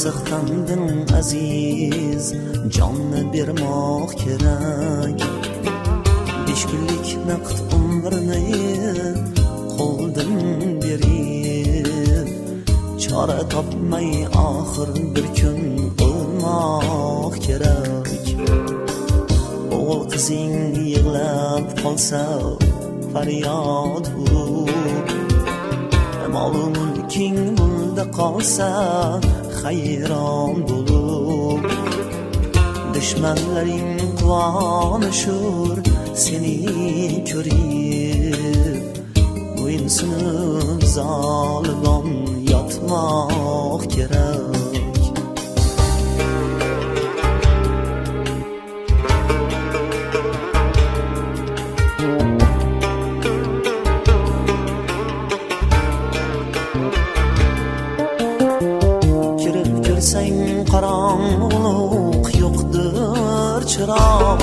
qiziqding aziz, jonni bermoq kerak. 5 kunlik naqd umrni qo'ldan berib, chora topmay oxir bir kun o'lmoq kerak. O'g'il qizing yig'lab qolsa faryod urib, mol mulking bunda qolsa hayron bo'lib, dushmanlaring quvonishur seni ko'rib, bo'yinsunib zoligon yotmoq kerak. Sen qorong'ulik yo'qdir chiroq,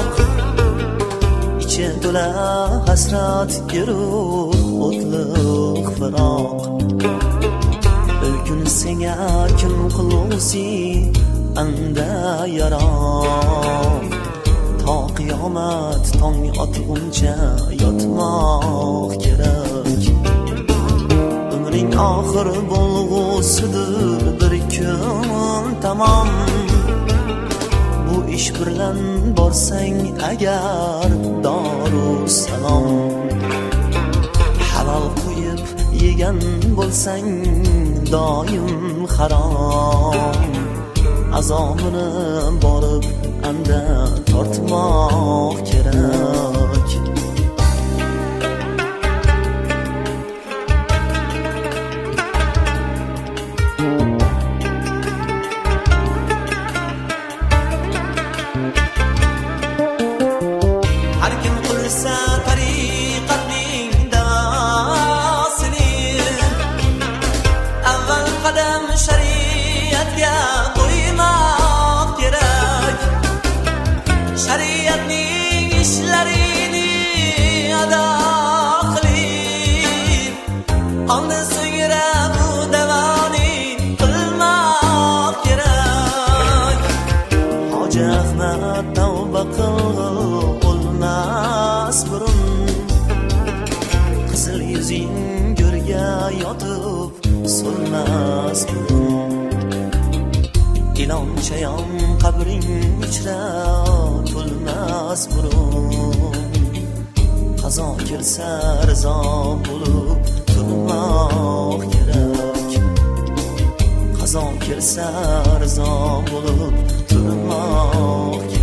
ichi to'la hasrat yurur o'tliq firoq. Bir kun senga kim qiluvsi anda yaroq, to qiyomat tong otguncha yotmoq kerak. Umring oxir bo'lg'usidir bir kun tamom, bu ish bilan borsang agar Darussalom. Halol qo'yib yegan bo'lsang doim harom, azobini borib anda tortmoq kerak. Har kim qilsa tariqatning davosini, avval qadam shariatga qo'ymoq kerak. Shariatning ishlarini ado qilib, ondan so'ngra bu davoni qilmoq kerak. Hoji Ahmad tavba qilg'il o'lmas burun, qizil yuzing go'rga yotib so'lmas burun. Ilon chayon qabring ichra to'lmas burun, qazo kelsa rizo bo'lib turmoq kerak. Qazo kelsa rizo bo'lib turmoq kerak.